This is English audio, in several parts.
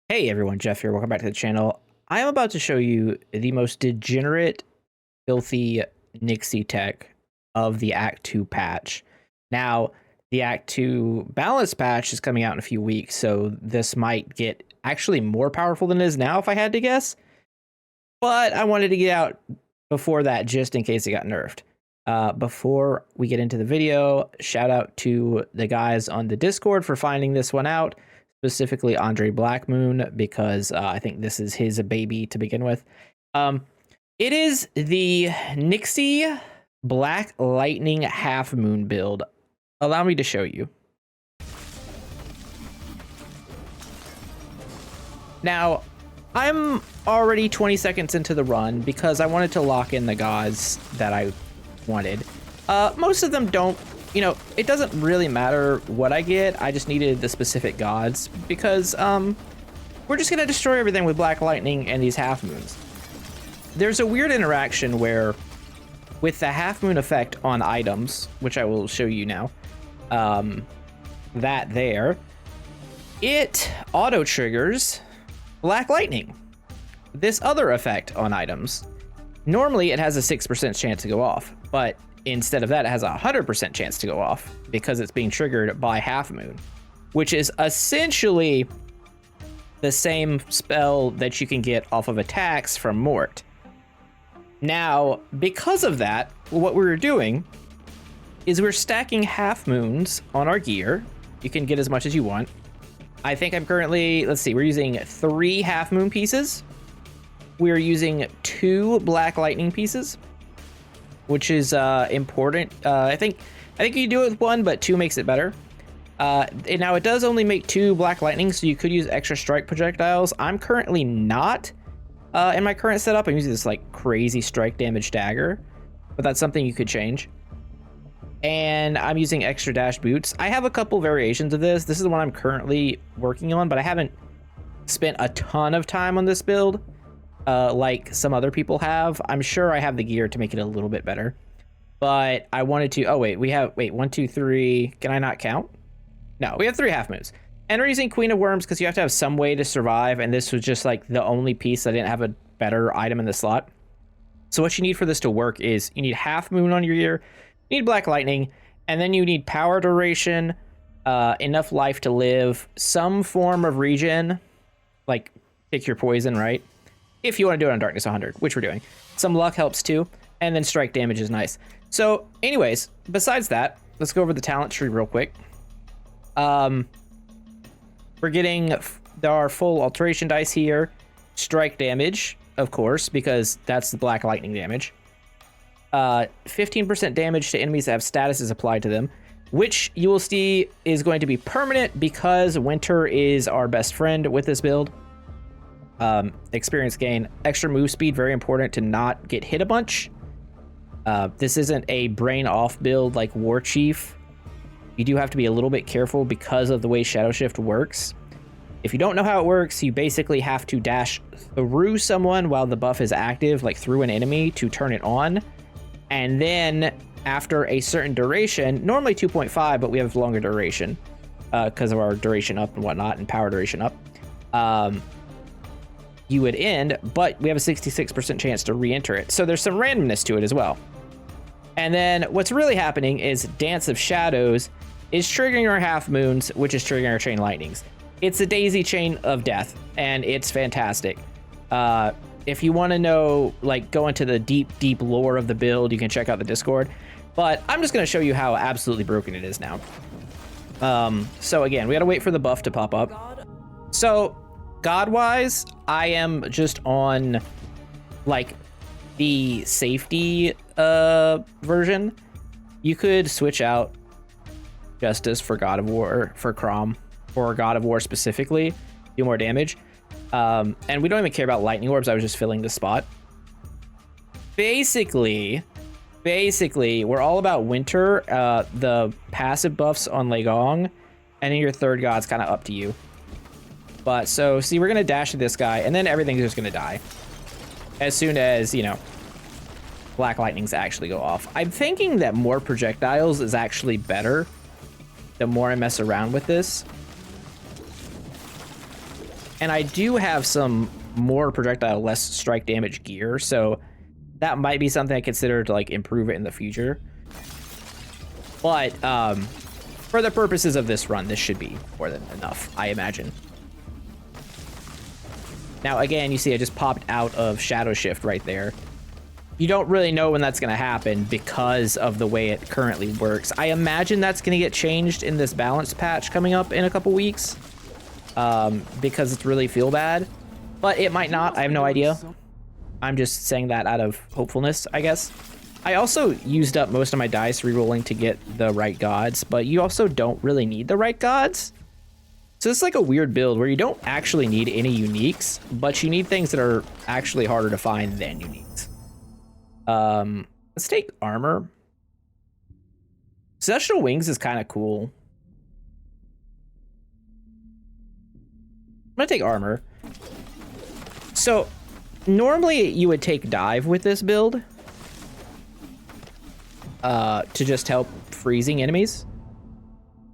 Hey everyone, Jeff here. Welcome back to the channel. I am about to show you the most degenerate, filthy Nixi tech of the Act 2 patch. Now, the Act 2 balance patch is coming out in a few weeks, so this might get actually more powerful than it is now if I had to guess. But I wanted to get out before that just in case it got nerfed. Before we get into the video, shout out to the guys on the Discord for finding this one out. Specifically Andre Blackmoon, because I think this is his baby to begin with. It is the Nixi Black Lightning Half Moon build. Allow me to show you. Now, I'm already 20 seconds into the run because I wanted to lock in the gods that I wanted. Most of them don't. You know, it doesn't really matter what I get. I just needed the specific gods because we're just going to destroy everything with Black Lightning and these half moons. There's a weird interaction where with the half moon effect on items, which I will show you now, that there, it auto triggers Black Lightning. This other effect on items, normally it has a 6% chance to go off, but instead of that, it has a 100% chance to go off because it's being triggered by Half Moon, which is essentially the same spell that you can get off of attacks from Mort. Now, because of that, what we're doing is we're stacking Half Moons on our gear. You can get as much as you want. I think I'm currently, let's see, we're using 3 Half Moon pieces. We're using 2 Black Lightning pieces, which is important. I think you do it with 1, but 2 makes it better. Now it does only make 2 Black Lightning, so you could use extra strike projectiles. I'm currently not in my current setup. I'm using this like crazy strike damage dagger, but that's something you could change. And I'm using extra dash boots. I have a couple variations of this. This is the one I'm currently working on, but I haven't spent a ton of time on this build. Like some other people have. I'm sure I have the gear to make it a little bit better, but I wanted to, oh wait, we have, 1, 2, 3, can I not count? No, we have 3 half moons. And we're using Queen of Worms because you have to have some way to survive, and this was just like the only piece that didn't have a better item in the slot. So what you need for this to work is you need half moon on your gear, you need Black Lightning, and then you need power duration, enough life to live, some form of regen, like pick your poison, right? If you want to do it on Darkness 100, which we're doing. Some luck helps too, and then strike damage is nice. So anyways, besides that, let's go over the talent tree real quick. We're getting our full alteration dice here. Strike damage, of course, because that's the Black Lightning damage. 15% damage to enemies that have statuses applied to them, which you will see is going to be permanent because Winter is our best friend with this build. Experience gain, extra move speed, very important to not get hit a bunch. This isn't a brain off build like War Chief. You do have to be a little bit careful because of the way Shadow Shift works. If you don't know how it works, you basically have to dash through someone while the buff is active, like through an enemy, to turn it on. And then after a certain duration, normally 2.5, but we have longer duration because of our duration up and whatnot, and power duration up. You would end, but we have a 66% chance to re-enter it. So there's some randomness to it as well. And then what's really happening is Dance of Shadows is triggering our half moons, which is triggering our chain lightnings. It's a daisy chain of death, and it's fantastic. If you want to know, like, go into the deep lore of the build, you can check out the Discord. But I'm just going to show you how absolutely broken it is now. So again, we got to wait for the buff to pop up. So God-wise, I am just on, like, the safety version. You could switch out Justice for God of War, for Crom, or God of War specifically, do more damage. And we don't even care about lightning orbs. I was just filling the spot. Basically, we're all about Winter, the passive buffs on Legong, and then your third god's kind of up to you. But so, see, we're going to dash to this guy, and then everything's just going to die. As soon as, you know, Black Lightnings actually go off. I'm thinking that more projectiles is actually better the more I mess around with this. And I do have some more projectile, less strike damage gear, so that might be something I consider to like improve it in the future. But for the purposes of this run, this should be more than enough, I imagine. Now, again, you see I just popped out of Shadow Shift right there. You don't really know when that's going to happen because of the way it currently works. I imagine that's going to get changed in this balance patch coming up in a couple weeks because it's really feel bad. But it might not. I have no idea. I'm just saying that out of hopefulness, I guess. I also used up most of my dice rerolling to get the right gods, but you also don't really need the right gods. So it's like a weird build where you don't actually need any uniques, but you need things that are actually harder to find than uniques. Let's take armor. Celestial Wings is kind of cool. I'm gonna take armor. So normally you would take dive with this build to just help freezing enemies.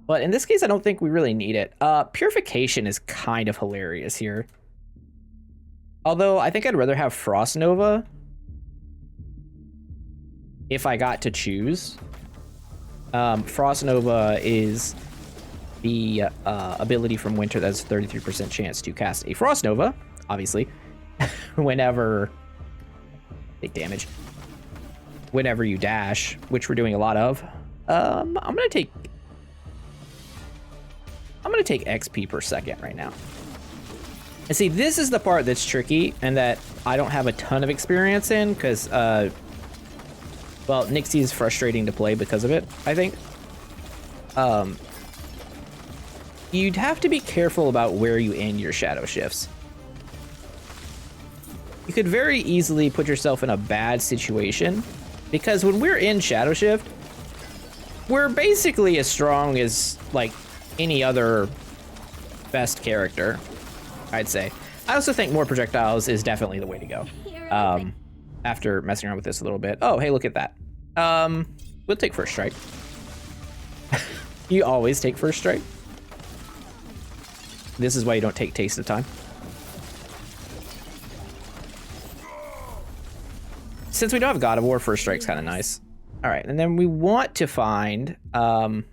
But in this case, I don't think we really need it. Purification is kind of hilarious here. Although I think I'd rather have Frost Nova if I got to choose. Frost Nova is the ability from Winter that has a 33% chance to cast a Frost Nova, obviously, whenever take damage. Whenever you dash, which we're doing a lot of. I'm gonna take XP per second right now. And see, this is the part that's tricky and that I don't have a ton of experience in because, well, Nixi is frustrating to play because of it, I think. You'd have to be careful about where you end your shadow shifts. You could very easily put yourself in a bad situation because when we're in shadow shift, we're basically as strong as, like, any other best character, I'd say. I also think more projectiles is definitely the way to go. After messing around with this a little bit. Oh, hey, look at that. We'll take first strike. You always take first strike. This is why you don't take taste of time. Since we don't have God of War, first strike's kind of nice. All right, and then we want to find, I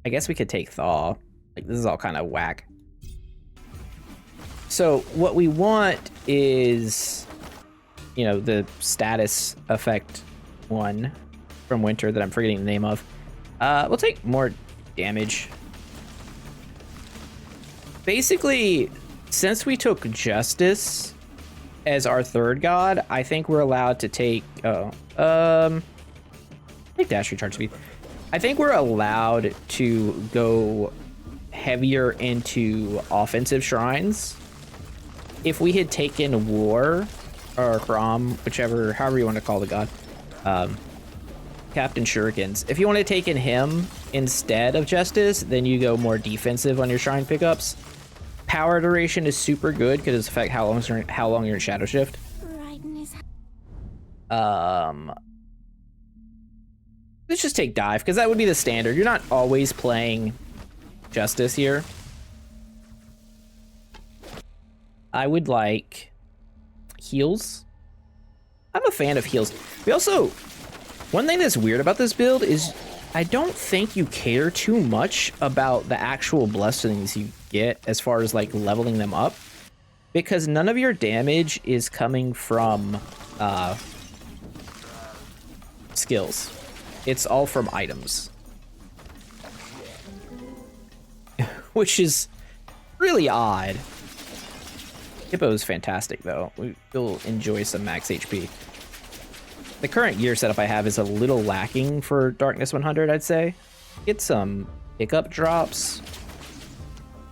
guess we could take Thaw. Like, this is all kind of whack. So what we want is, you know, the status effect one from Winter that I'm forgetting the name of. We'll take more damage. Basically, since we took Justice as our third god, I think we're allowed to take, take dash recharge speed. I think we're allowed to go heavier into offensive shrines. If we had taken War or Chrom, whichever, however you want to call the god, Captain Shurikens. If you want to take in him instead of Justice, then you go more defensive on your shrine pickups. Power duration is super good because it's affect how long you're in Shadow Shift. Let's just take dive because that would be the standard. You're not always playing Justice here. I would like heals. I'm a fan of heals. We also, one thing that's weird about this build is I don't think you care too much about the actual blessings you get as far as like leveling them up, because none of your damage is coming from skills. It's all from items. Which is really odd. Hippo is fantastic though. We'll enjoy some max HP. The current gear setup I have is a little lacking for Darkness 100, I'd say. Get some pickup drops.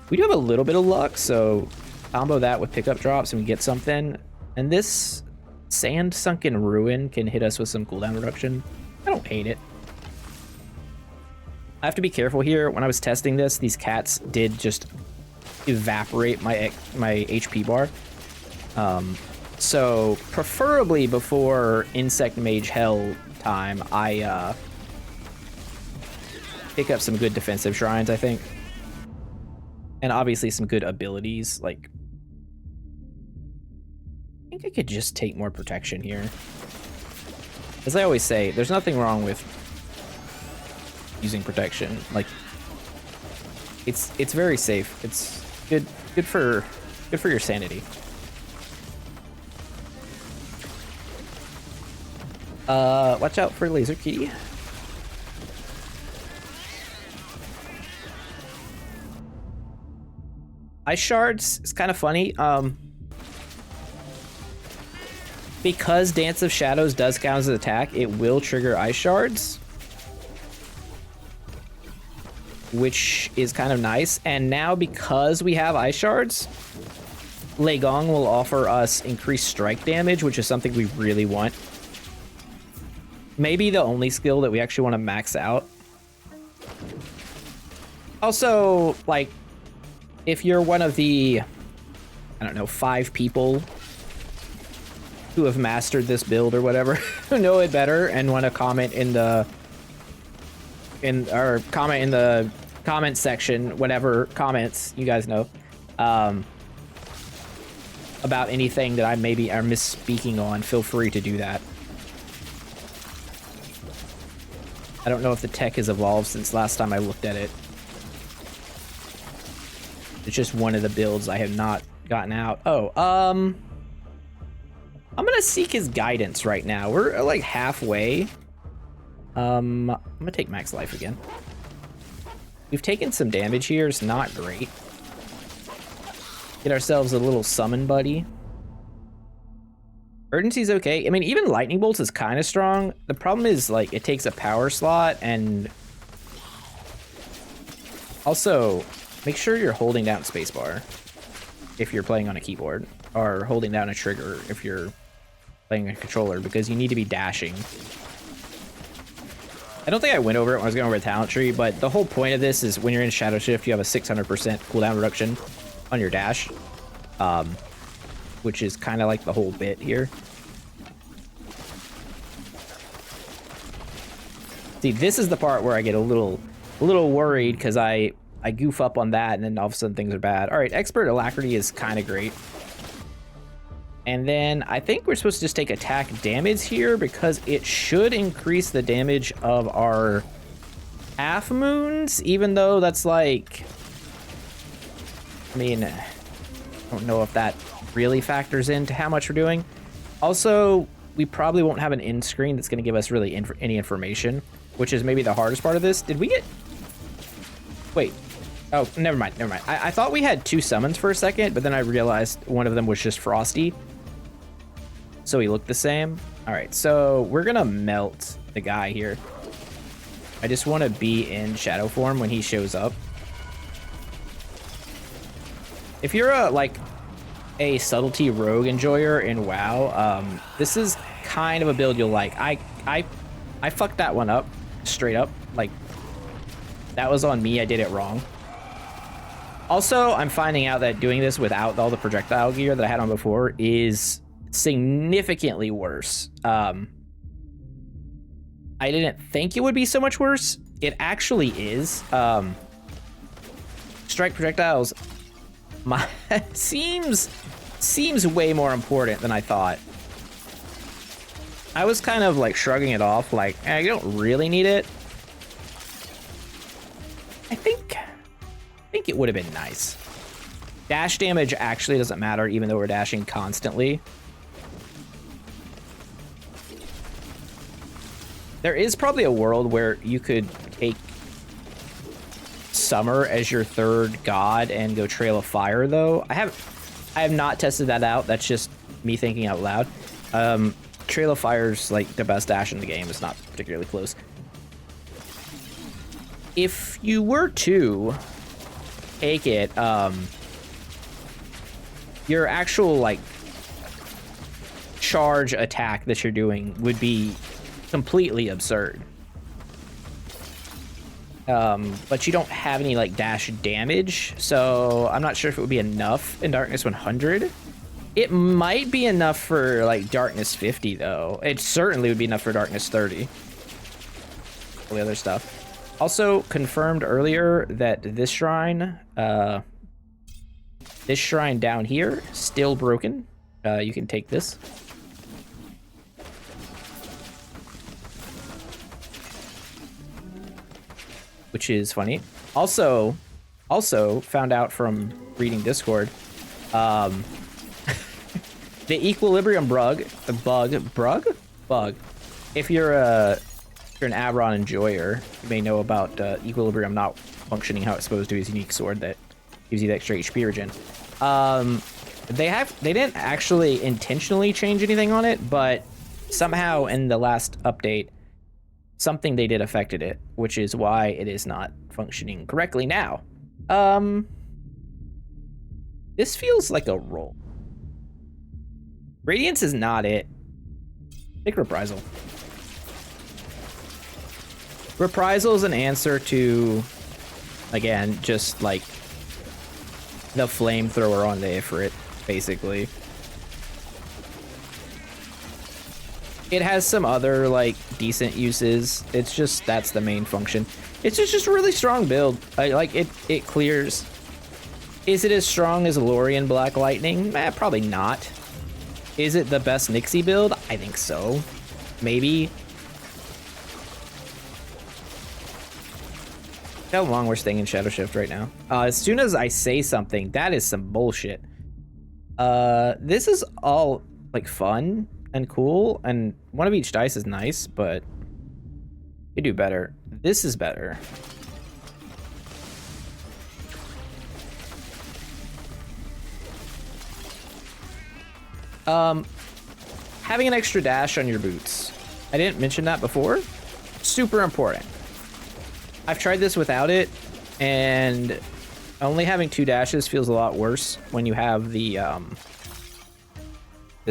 We do have a little bit of luck, so combo that with pickup drops and we get something. And this Sand Sunken Ruin can hit us with some cooldown reduction. I don't hate it. I have to be careful here. When I was testing this, these cats did just evaporate my HP bar. So preferably before Insect Mage Hell time, I pick up some good defensive shrines, I think. And obviously some good abilities, like... I think I could just take more protection here. As I always say, there's nothing wrong with using protection. Like, it's very safe. It's good for your sanity. Watch out for laser key. Ice shards is kind of funny. Because Dance of Shadows does count as an attack, it will trigger ice shards, which is kind of nice. And now because we have ice shards, Lei Gong will offer us increased strike damage, which is something we really want. Maybe the only skill that we actually want to max out. Also, like, if you're one of the, I don't know, 5 people who have mastered this build or whatever, who know it better and want to comment in the comment section, whatever comments you guys know, about anything that I maybe are misspeaking on, feel free to do that. I don't know if the tech has evolved since last time I looked at it. It's just one of the builds I have not gotten out. Oh, I'm gonna seek his guidance right now. We're like halfway. I'm gonna take max life again. We've taken some damage here. It's not great. Get ourselves a little summon buddy. Urgency's okay. I mean, even lightning bolts is kind of strong. The problem is, like, it takes a power slot, and also make sure you're holding down spacebar if you're playing on a keyboard, or holding down a trigger if you're playing a controller, because you need to be dashing. I don't think I went over it when I was going over a talent tree, but the whole point of this is when you're in Shadow Shift, you have a 600% cooldown reduction on your dash, which is kind of like the whole bit here. See, this is the part where I get a little worried, because I goof up on that, and then all of a sudden things are bad. All right, Expert Alacrity is kind of great. And then I think we're supposed to just take attack damage here, because it should increase the damage of our half moons, even though that's like... I mean, I don't know if that really factors into how much we're doing. Also, we probably won't have an end screen that's going to give us really any information, which is maybe the hardest part of this. Did we get... Wait. Oh, never mind. I thought we had 2 summons for a second, but then I realized one of them was just Frosty. So he looked the same. All right, so we're going to melt the guy here. I just want to be in shadow form when he shows up. If you're a subtlety rogue enjoyer in WoW, this is kind of a build you'll like. I fucked that one up straight up. Like, that was on me. I did it wrong. Also, I'm finding out that doing this without all the projectile gear that I had on before is significantly worse. I didn't think it would be so much worse. It actually is. Strike projectiles seems way more important than I thought. I was kind of like shrugging it off, like, I don't really need it. I think it would have been nice. Dash damage actually doesn't matter, even though we're dashing constantly. There is probably a world where you could take Summer as your 3rd god and go Trail of Fire, though. I have not tested that out. That's just me thinking out loud. Trail of Fire's like the best dash in the game. It's not particularly close. If you were to take it, your actual like charge attack that you're doing would be completely absurd. But you don't have any like dash damage, so I'm not sure if it would be enough in Darkness 100. It might be enough for like Darkness 50 though. It certainly would be enough for Darkness 30. All the other stuff. Also confirmed earlier that this shrine This shrine down here, still broken. You can take this. Which is funny. Also found out from reading Discord, the equilibrium bug. If you're an Aberon enjoyer, you may know about equilibrium not functioning how it's supposed to. His unique sword that gives you the extra HP regen. They didn't actually intentionally change anything on it, but somehow in the last update, something they did affected it, which is why it is not functioning correctly now. This feels like a roll. Radiance is not it. Take Reprisal. Reprisal is an answer to, again, just like the flamethrower on the Ifrit, basically. It has some other like decent uses. It's just that's the main function. It's just a really strong build. It clears. Is it as strong as Lorien Black Lightning? Probably not. Is it the best Nixi build? I think so. Maybe. How long we're staying in Shadow Shift right now. As soon as I say something, that is some bullshit. This is all like fun and cool, and one of each dice is nice, but you do better. This is better. Having an extra dash on your boots. I didn't mention that before. Super important. I've tried this without it, and only having 2 dashes feels a lot worse when you have the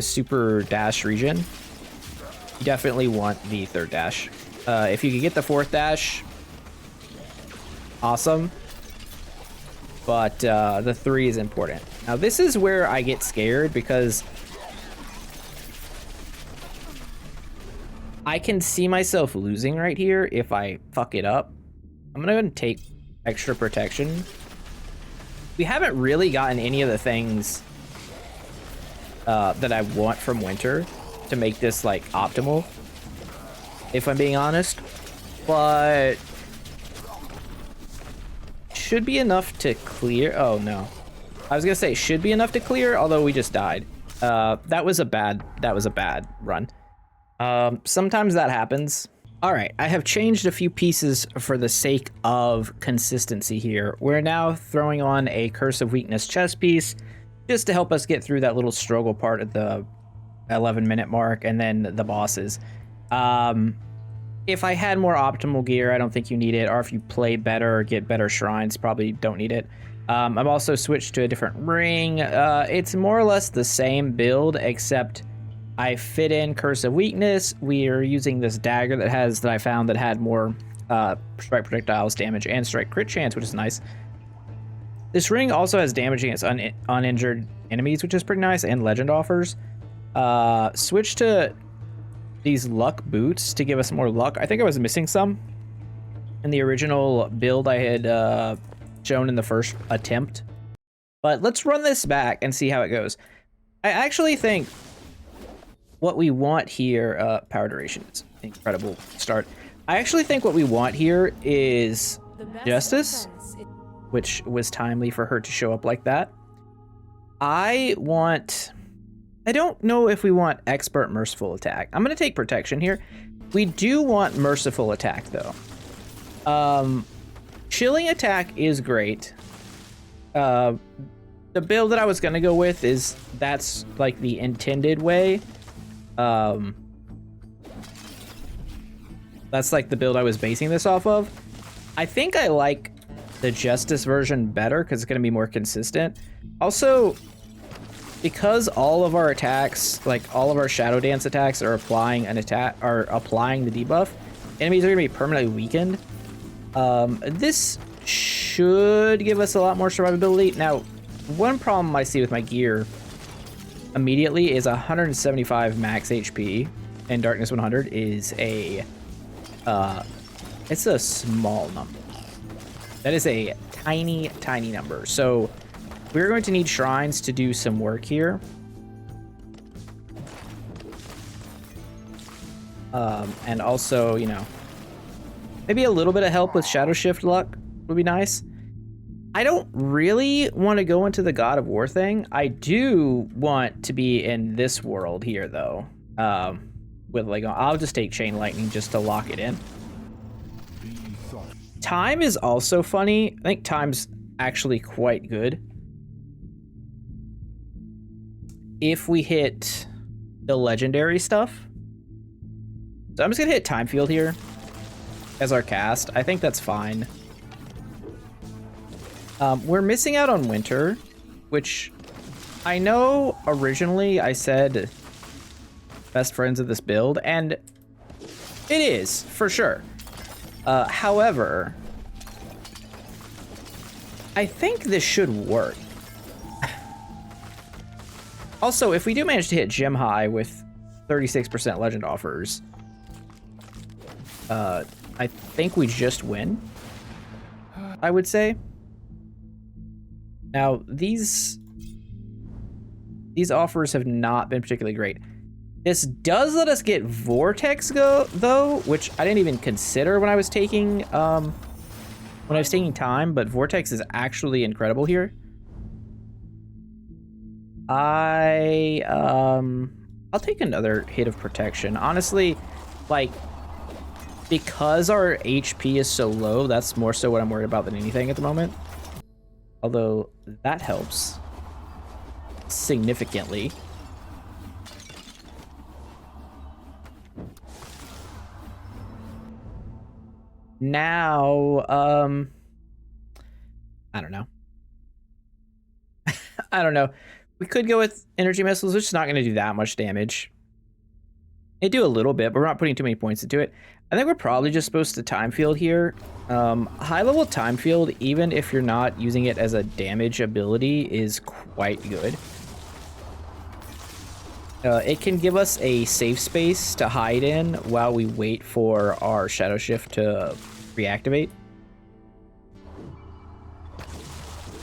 super dash regen. You definitely want the 3rd dash. If you can get the 4th dash, awesome. But the 3 is important. Now this is where I get scared because I can see myself losing right here if I fuck it up. I'm gonna go ahead and take extra protection. We haven't really gotten any of the things that I want from Winter to make this like optimal, if I'm being honest, but should be enough to clear. Oh no, I was gonna say should be enough to clear, although we just died. That was a bad run. Sometimes that happens. All right, I have changed a few pieces for the sake of consistency here. We're now throwing on a Curse of Weakness chest piece just to help us get through that little struggle part at the 11-minute mark and then the bosses. If I had more optimal gear, I don't think you need it, or if you play better or get better shrines, probably don't need it. I've also switched to a different ring. It's more or less the same build, except I fit in Curse of Weakness. We are using this dagger that I found that had more strike projectiles damage and strike crit chance, which is nice. This ring also has damage against uninjured enemies, which is pretty nice, and legend offers. Switch to these luck boots to give us more luck. I think I was missing some in the original build I had shown in the first attempt. But let's run this back and see how it goes. I actually think what we want here, power duration is incredible start. I actually think what we want here is Justice, which was timely for her to show up like that. I don't know if we want Expert Merciful Attack. I'm going to take Protection here. We do want Merciful Attack, though. Chilling Attack is great. The build that I was going to go with that's like the intended way. That's like the build I was basing this off of. I think I like the Justice version better because it's going to be more consistent. Also, because all of our attacks, like all of our Shadow Dance attacks, are applying the debuff, enemies are going to be permanently weakened. This should give us a lot more survivability. Now, one problem I see with my gear immediately is 175 max HP, and Darkness 100 is it's a small number. That is a tiny number. So We're going to need shrines to do some work here. And also, you know, maybe a little bit of help with Shadow Shift luck would be nice. I don't really want to go into the God of War thing. I do want to be in this world here, though. With like, I'll just take Chain Lightning just to lock it in. Time is also funny. I think time's actually quite good. If we hit the legendary stuff. So I'm just gonna hit Time Field here as our cast. I think that's fine. We're missing out on Winter, which I know originally I said best friends of this build, and it is, for sure. However, I think this should work. Also, if we do manage to hit Gem High with 36% Legend offers, I think we just win, I would say. Now, these offers have not been particularly great. This does let us get Vortex though, which I didn't even consider when I was taking time, but Vortex is actually incredible here. I'll take another hit of protection. Honestly, like, because our HP is so low, that's more so what I'm worried about than anything at the moment. Although that helps significantly. Now, I don't know. I don't know. We could go with energy missiles, which is not going to do that much damage. They do a little bit, but we're not putting too many points into it. I think we're probably just supposed to time field here. High level time field, even if you're not using it as a damage ability, is quite good. It can give us a safe space to hide in while we wait for our Shadow Shift to reactivate.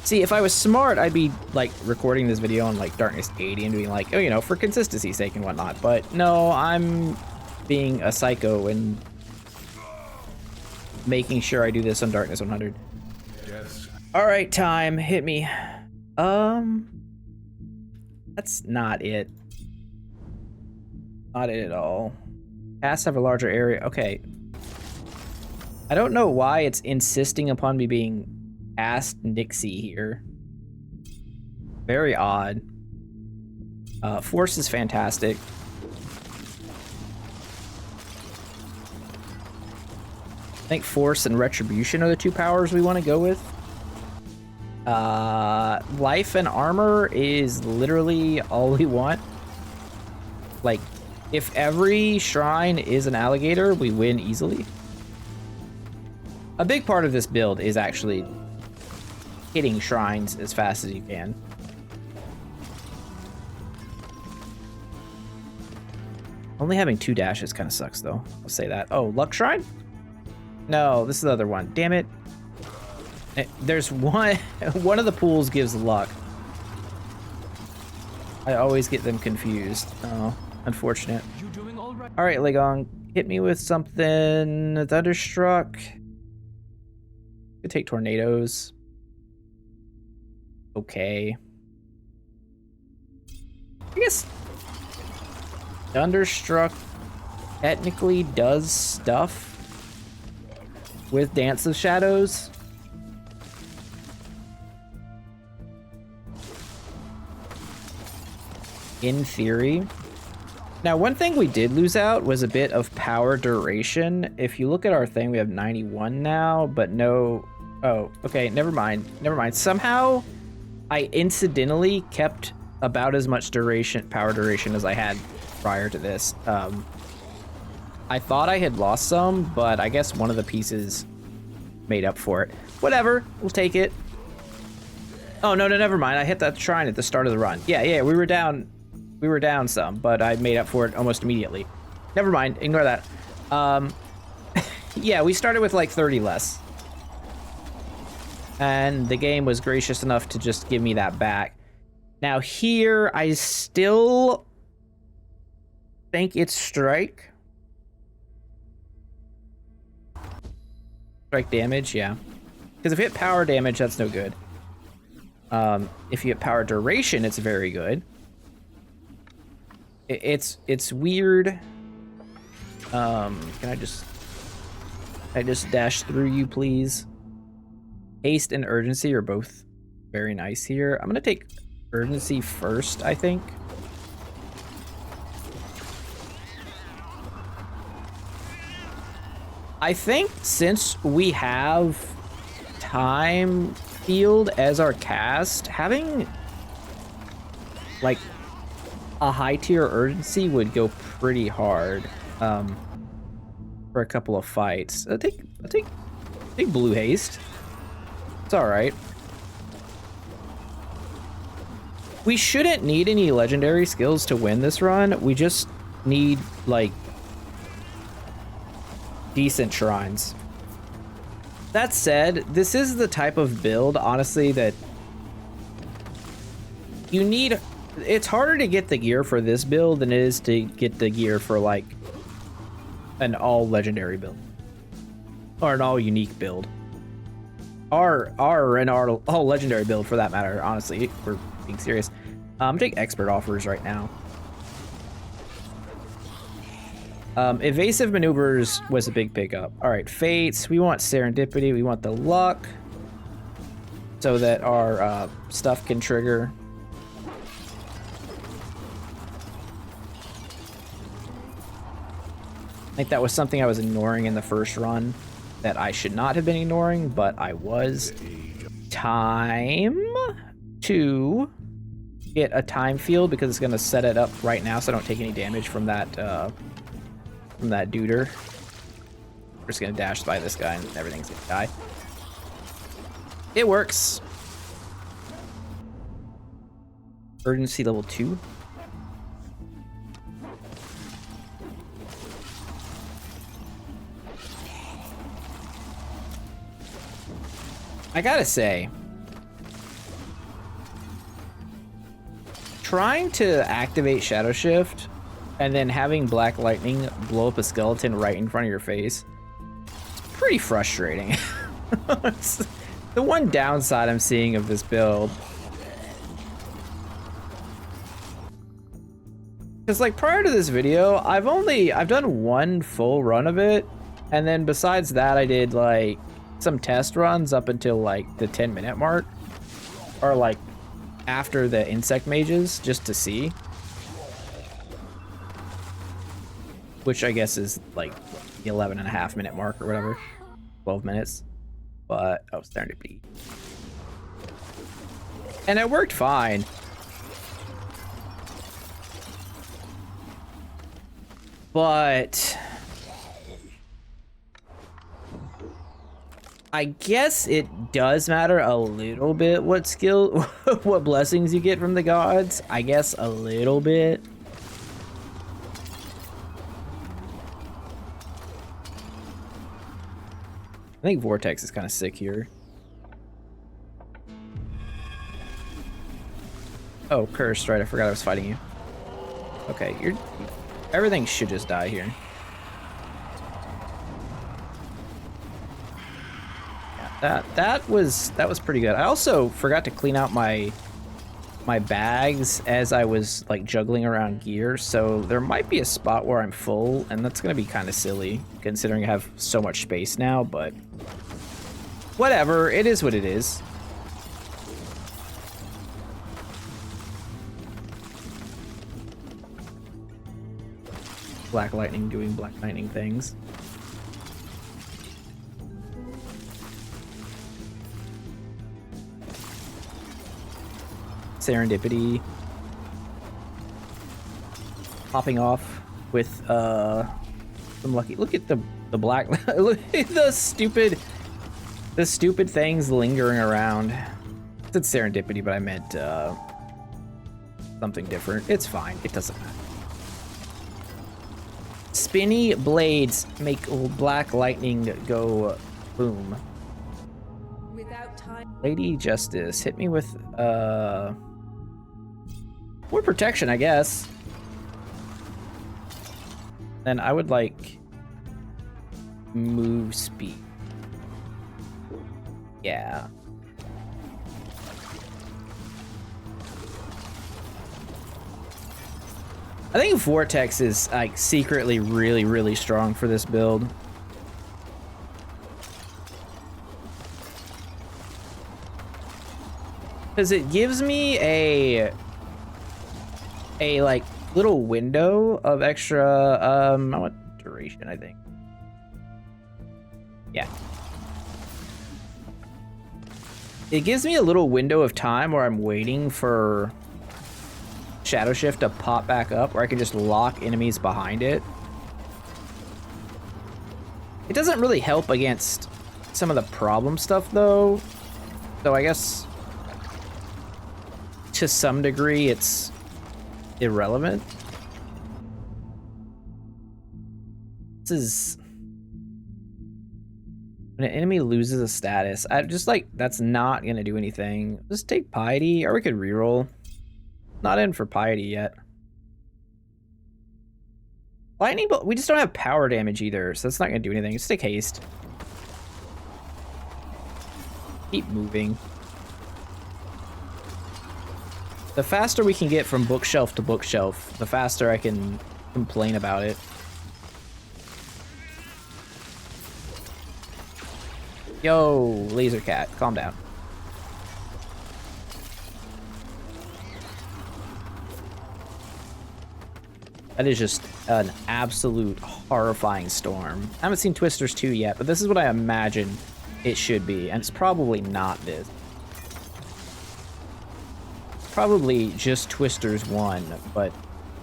See, if I was smart, I'd be like recording this video on like Darkness 80 and being like, oh, you know, for consistency's sake and whatnot. But no, I'm being a psycho and making sure I do this on Darkness 100. Yes. All right, time, hit me. That's not it. Not it at all. Casts have a larger area. Okay. I don't know why it's insisting upon me being asked Nixi here. Very odd. Force is fantastic. I think Force and Retribution are the two powers we want to go with. Life and Armor is literally all we want. Like, if every shrine is an alligator, we win easily. A big part of this build is actually hitting shrines as fast as you can. Only having 2 dashes kind of sucks, though. I'll say that. Oh, Luck Shrine? No, this is the other one. Damn it. There's one. One of the pools gives luck. I always get them confused. Oh, unfortunate. All right, Legong, hit me with something. Thunderstruck. Could take tornadoes. Okay. I guess Thunderstruck technically does stuff with Dance of Shadows. In theory. Now, one thing we did lose out was a bit of power duration. If you look at our thing, we have 91 now, but no... Oh, okay, never mind. Never mind. Somehow, I incidentally kept about as much power duration as I had prior to this. I thought I had lost some, but I guess one of the pieces made up for it. Whatever, we'll take it. Oh, no, never mind. I hit that shrine at the start of the run. Yeah, we were down some, but I made up for it almost immediately. Never mind, ignore that. Yeah, we started with like 30 less. And the game was gracious enough to just give me that back. Now here, I still think it's strike. Strike damage, yeah. Because if you hit power damage, that's no good. If you hit power duration, it's very good. It's weird. Can I just dash through you, please? Haste and urgency are both very nice here. I'm gonna take urgency first, I think. I think since we have time field as our cast, having like a high tier urgency would go pretty hard for a couple of fights. I think blue haste. It's all right. We shouldn't need any legendary skills to win this run. We just need like decent shrines. That said, this is the type of build, honestly, that you need. It's harder to get the gear for this build than it is to get the gear for like an all legendary build or an all unique build, or an all legendary build for that matter. Honestly, if we're being serious. I'm taking expert offers right now. Evasive maneuvers was a big pickup. All right, fates. We want serendipity. We want the luck so that our stuff can trigger. I think that was something I was ignoring in the first run that I should not have been ignoring, but I was. Time to get a time field because it's going to set it up right now so I don't take any damage from that duder. We're just going to dash by this guy and everything's going to die. It works. Urgency level 2. I gotta say, trying to activate Shadow Shift and then having Black Lightning blow up a skeleton right in front of your face, it's pretty frustrating. It's the one downside I'm seeing of this build. Because like prior to this video, I've done one full run of it, and then besides that I did like some test runs up until like the 10-minute mark, or like after the insect mages, just to see, which I guess is like the 11.5-minute mark or whatever, 12 minutes. But oh, serendipity, and it worked fine. But I guess it does matter a little bit what skill, what blessings you get from the gods. I guess a little bit. I think Vortex is kind of sick here. Oh, cursed, right? I forgot I was fighting you. Okay, everything should just die here. That was pretty good. I also forgot to clean out my bags as I was like juggling around gear, so there might be a spot where I'm full, and that's gonna be kind of silly considering I have so much space now, but whatever, it is what it is. Black Lightning doing Black Lightning things. Serendipity. Popping off with some lucky. Look at the black. Look at the stupid things lingering around. It's serendipity, but I meant something different. It's fine. It doesn't matter. Spinny blades make Black Lightning go boom. Without time. Lady Justice, hit me with more protection, I guess. Then I would like move speed. Yeah. I think Vortex is like secretly really, really strong for this build. Because it gives me a like little window of extra what duration, I think. Yeah. It gives me a little window of time where I'm waiting for Shadow Shift to pop back up, where I can just lock enemies behind it. It doesn't really help against some of the problem stuff though. So I guess to some degree it's irrelevant. This is when an enemy loses a status. I just like, that's not gonna do anything. Just take Piety, or we could reroll. Not in for Piety yet. Lightning bolt, we just don't have power damage either, so that's not gonna do anything. Just take haste. Keep moving. The faster we can get from bookshelf to bookshelf, the faster I can complain about it. Yo, Laser Cat, calm down. That is just an absolute horrifying storm. I haven't seen Twisters 2 yet, but this is what I imagine it should be, and it's probably not this. Probably just Twisters 1, but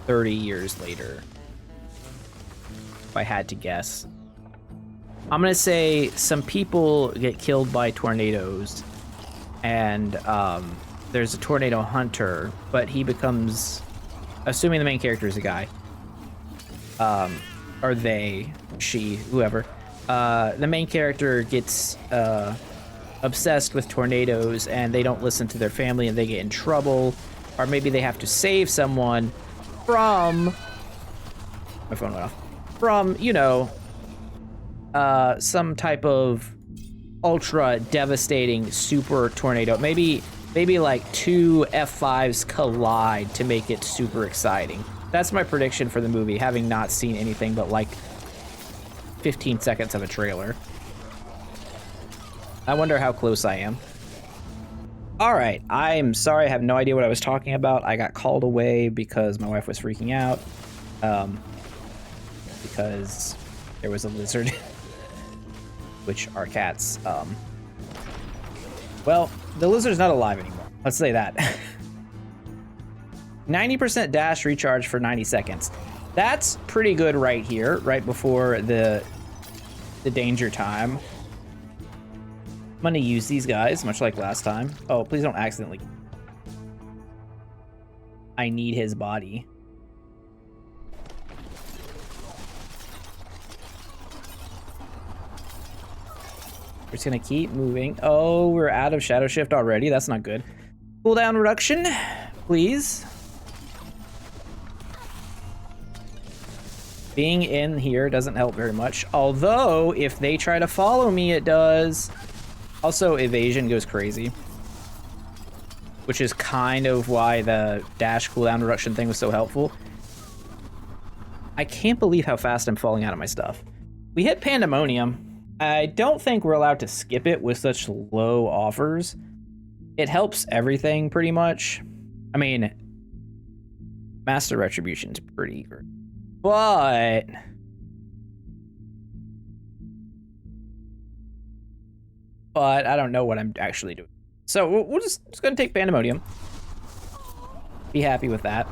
30 years later, if I had to guess. I'm gonna say some people get killed by tornadoes, and there's a tornado hunter, but he becomes, assuming the main character is a guy, or they, she, whoever, the main character gets obsessed with tornadoes and they don't listen to their family and they get in trouble, or maybe they have to save someone from, my phone went off, from, you know, some type of ultra devastating super tornado. Maybe like two F5s collide to make it super exciting. That's my prediction for the movie, having not seen anything but like 15 seconds of a trailer. I wonder how close I am. All right, I'm sorry, I have no idea what I was talking about. I got called away because my wife was freaking out, because there was a lizard, which are cats. Well, the lizard's not alive anymore. Let's say that. 90% dash recharge for 90 seconds. That's pretty good right here, right before the danger time. I'm gonna use these guys, much like last time. Oh, please don't accidentally. I need his body. We're just gonna keep moving. Oh, we're out of Shadow Shift already. That's not good. Cooldown reduction, please. Being in here doesn't help very much. Although, if they try to follow me, it does. Also, evasion goes crazy, which is kind of why the dash cooldown reduction thing was so helpful. I can't believe how fast I'm falling out of my stuff. We hit Pandemonium. I don't think we're allowed to skip it with such low offers. It helps everything pretty much. I mean, Master Retribution's pretty great, but I don't know what I'm actually doing. So we're just gonna take Pandemonium. Be happy with that.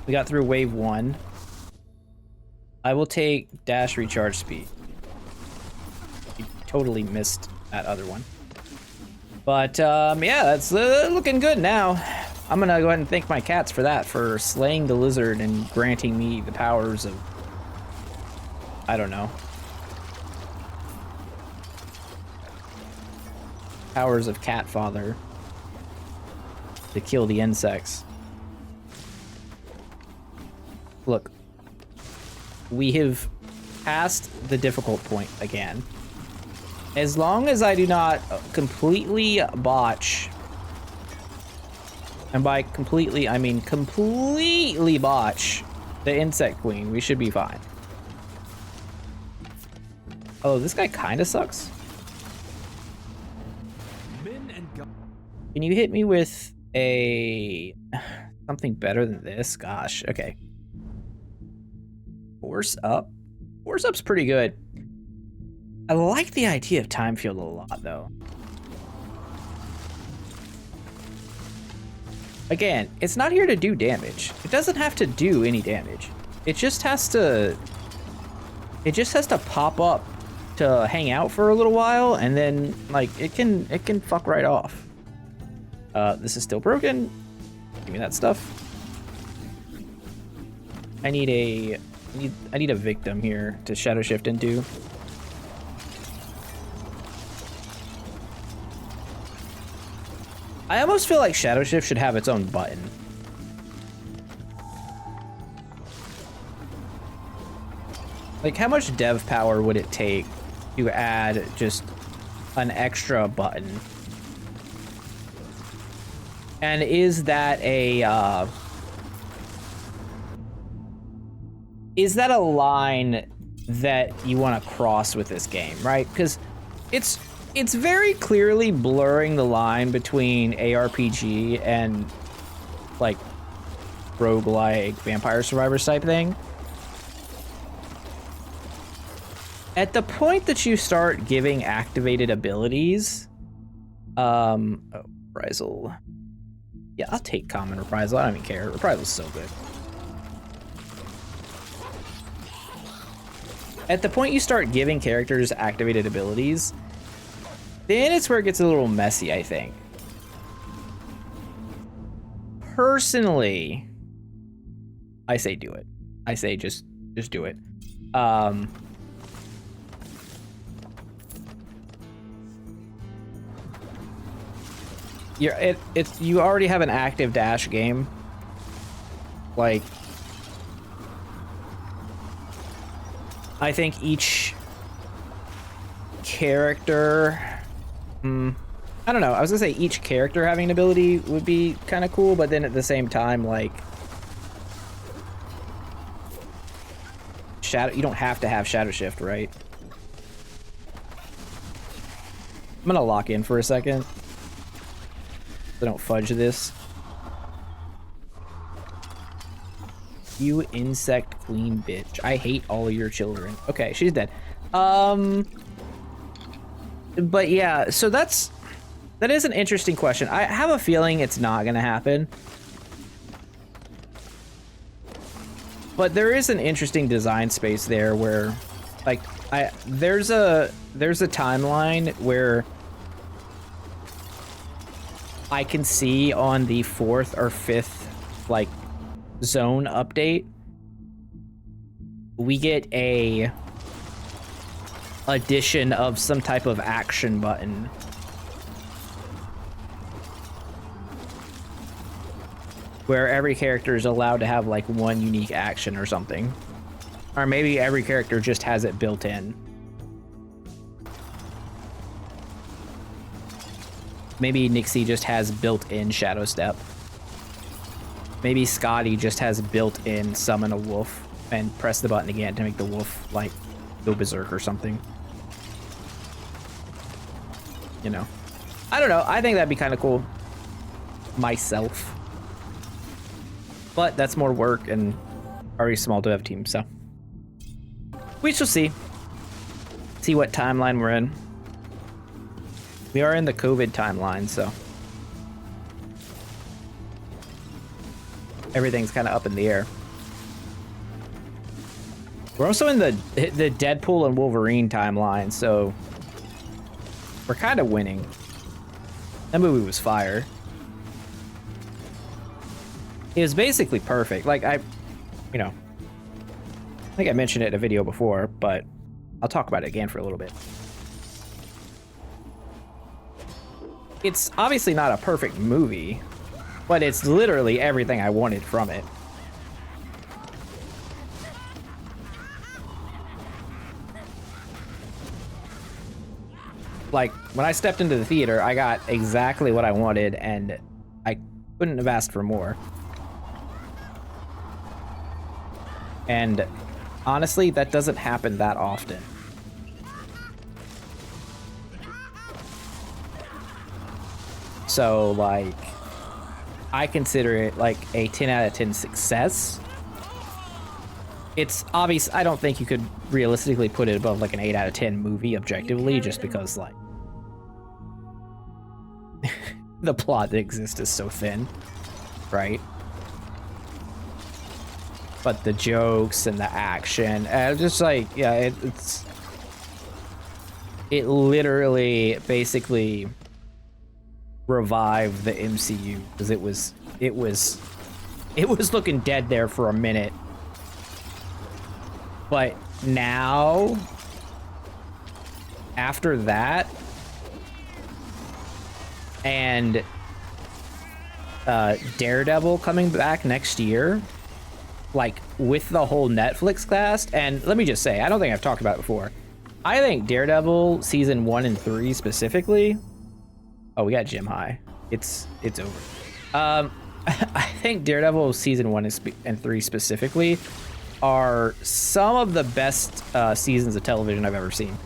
We got through wave 1. I will take dash recharge speed. You totally missed that other one. But yeah, that's looking good now. I'm gonna go ahead and thank my cats for that, for slaying the lizard and granting me the powers of, I don't know. powers of Cat Father to kill the insects. Look, we have passed the difficult point again. As long as I do not completely botch, and by completely, I mean completely botch the Insect Queen, we should be fine. Oh, this guy kind of sucks. Can you hit me with something better than this? Gosh, okay. Force up? Force up's pretty good. I like the idea of time field a lot, though. Again, it's not here to do damage. It doesn't have to do any damage. It just has to pop up to hang out for a little while, and then like it can fuck right off. This is still broken. Give me that stuff. I need a victim here to shadow shift into. I almost feel like Shadow Shift should have its own button. Like, how much dev power would it take to add just an extra button? And is that a line that you want to cross with this game, right? Because it's very clearly blurring the line between ARPG and like roguelike Vampire Survivors type thing. At the point that you start giving activated abilities, Reprisal. Yeah, I'll take common Reprisal. I don't even care. Reprisal's so good. At the point you start giving characters activated abilities, then it's where it gets a little messy, I think. Personally, I say do it. I say just do it. You already have an active dash game. Like, I think each character, I don't know. I was gonna say each character having an ability would be kind of cool, but then at the same time, like, you don't have to have Shadow Shift, right? I'm gonna lock in for a second so I don't fudge this. You insect queen bitch. I hate all of your children. Okay, she's dead. But yeah, so that is an interesting question. I have a feeling it's not gonna happen. But there is an interesting design space there where, like, there's a timeline where I can see on the 4th or 5th, like, zone update, we get a addition of some type of action button. Where every character is allowed to have like one unique action or something. Or maybe every character just has it built in. Maybe Nixi just has built-in Shadow Step. Maybe Scotty just has built-in Summon a Wolf and press the button again to make the wolf like go berserk or something. You know, I don't know. I think that'd be kind of cool myself, but that's more work and already small dev team, so we shall see what timeline we're in. We are in the COVID timeline, so everything's kind of up in the air. We're also in the Deadpool and Wolverine timeline, so we're kind of winning. That movie was fire. It was basically perfect. Like, I think I mentioned it in a video before, but I'll talk about it again for a little bit. It's obviously not a perfect movie, but it's literally everything I wanted from it. Like, when I stepped into the theater, I got exactly what I wanted, and I couldn't have asked for more. And honestly, that doesn't happen that often. So, like, I consider it like a 10 out of 10 success. It's obvious. I don't think you could realistically put it above like an 8 out of 10 movie objectively, just because like the plot that exists is so thin, right? But the jokes and the action, just like, yeah, it literally basically revived the MCU, because it was looking dead there for a minute. But now, after that, and Daredevil coming back next year, like with the whole Netflix cast, and let me just say, I don't think I've talked about it before. I think Daredevil season 1 and 3 specifically. Oh, we got Jim High. It's over. I think Daredevil season 1 and 3 specifically are some of the best seasons of television I've ever seen.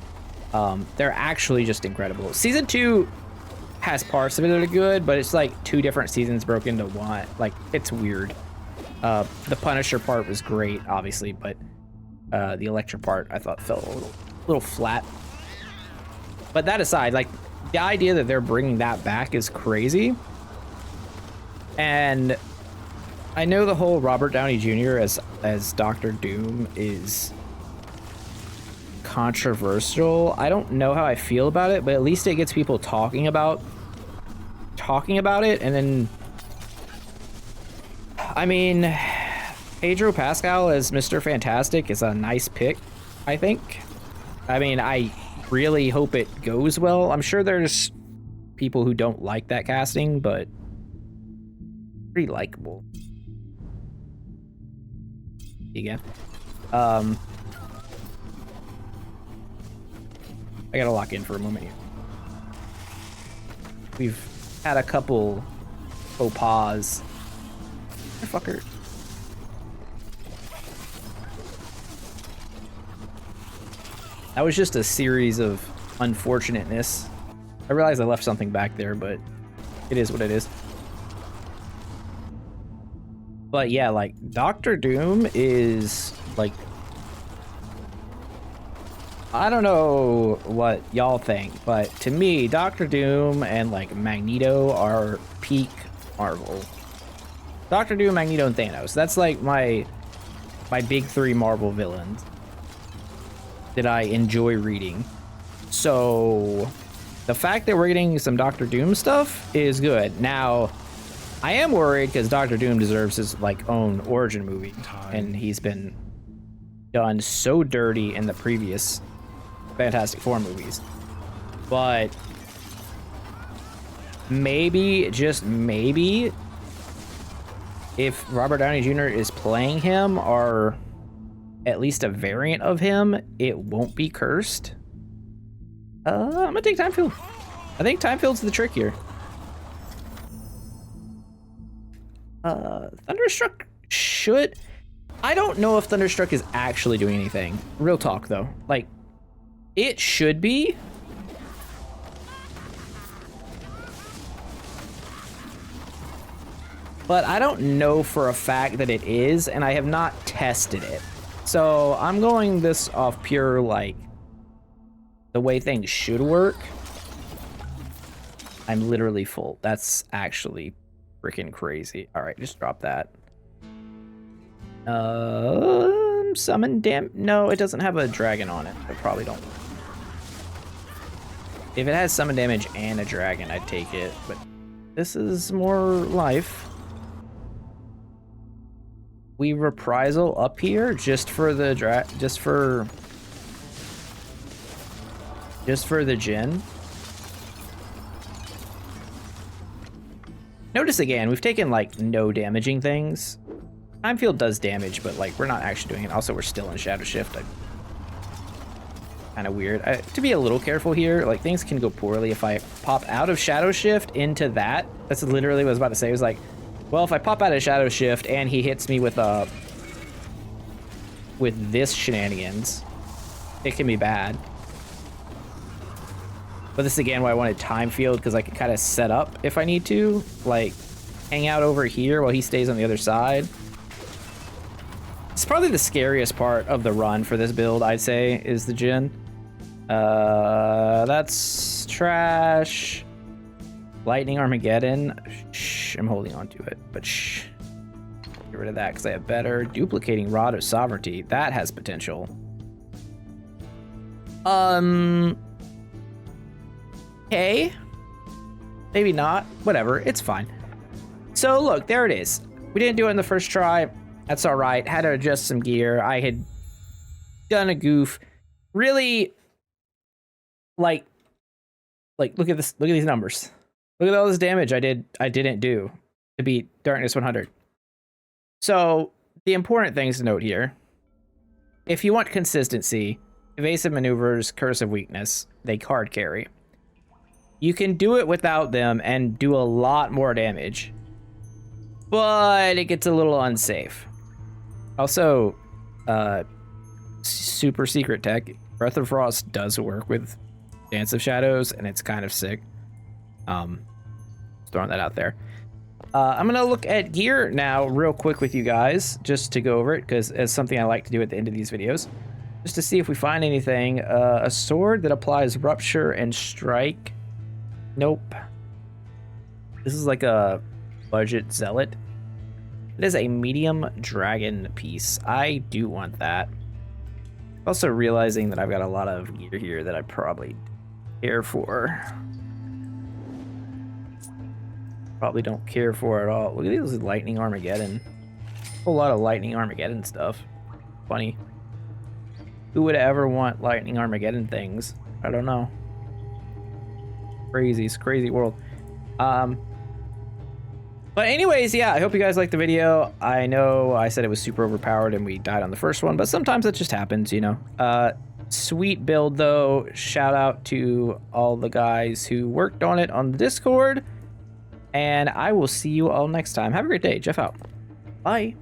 They're actually just incredible. Season 2 has parts of it that are good, but it's like 2 different seasons broken into one. Like, it's weird. The Punisher part was great, obviously, but the Elektra part I thought felt a little flat. But that aside, like, the idea that they're bringing that back is crazy. And I know the whole Robert Downey Jr. as Doctor Doom is controversial. I don't know how I feel about it, but at least it gets people talking about it. And then, I mean, Pedro Pascal as Mr. Fantastic is a nice pick, I think. I mean, I really hope it goes well. I'm sure there's people who don't like that casting, but pretty likable. Again, I gotta lock in for a moment here. We've had a couple faux pas. Fucker. That was just a series of unfortunateness. I realized I left something back there, but it is what it is. But yeah, like, Doctor Doom is, like, I don't know what y'all think, but to me, Doctor Doom and, like, Magneto are peak Marvel. Doctor Doom, Magneto, and Thanos. That's, like, my big 3 Marvel villains that I enjoy reading. So the fact that we're getting some Doctor Doom stuff is good. Now, I am worried because Doctor Doom deserves his like own origin movie, and he's been done so dirty in the previous Fantastic Four movies. But maybe, just maybe, if Robert Downey Jr. is playing him, or at least a variant of him, it won't be cursed. I'm gonna take Timefield. I think Timefield's the trick here. Thunderstruck should... I don't know if Thunderstruck is actually doing anything. Real talk, though. Like, it should be. But I don't know for a fact that it is, and I have not tested it. So I'm going this off pure, like, the way things should work. I'm literally full. That's actually freaking crazy. All right, just drop that. Summon no, it doesn't have a dragon on it. I probably don't. If it has summon damage and a dragon, I'd take it. But this is more life. We reprisal up here just for the just for the Jin. Notice again, we've taken like no damaging things. Time field does damage, but like we're not actually doing it. Also, we're still in shadow shift. Kind of weird. To be a little careful here, like things can go poorly if I pop out of shadow shift into that. That's literally what I was about to say. It was like, well, if I pop out of shadow shift and he hits me with this shenanigans, it can be bad. But this is again why I wanted time field, because I can kind of set up if I need to, like hang out over here while he stays on the other side. It's probably the scariest part of the run for this build, I'd say, is the Jhin. That's trash. Lightning Armageddon. Shh, I'm holding on to it, but shh. Get rid of that because I have better. Duplicating Rod of Sovereignty. That has potential. Okay. Maybe not. Whatever. It's fine. So look, there it is. We didn't do it in the first try. That's all right. Had to adjust some gear. I had done a goof. Really, like look at this. Look at these numbers. Look at all this damage I didn't do to beat Darkness 100. So the important things to note here: if you want consistency, evasive maneuvers, Curse of Weakness, they card carry. You can do it without them and do a lot more damage, but it gets a little unsafe. Also, super secret tech, Breath of Frost does work with Dance of Shadows, and it's kind of sick. Just throwing that out there. I'm gonna look at gear now real quick with you guys, just to go over it, because it's something I like to do at the end of these videos, just to see if we find anything. A sword that applies Rupture and Strike. Nope. This is like a budget zealot. It is a medium dragon piece. I do want that. Also realizing that I've got a lot of gear here that I probably care for. Probably don't care for at all. Look at these Lightning Armageddon. A whole lot of Lightning Armageddon stuff. Funny. Who would ever want Lightning Armageddon things? I don't know. Crazy. It's a crazy world. But anyways, yeah, I hope you guys liked the video. I know I said it was super overpowered and we died on the first one, but sometimes it just happens, you know. Sweet build, though. Shout out to all the guys who worked on it on the Discord. And I will see you all next time. Have a great day. Jeff out. Bye.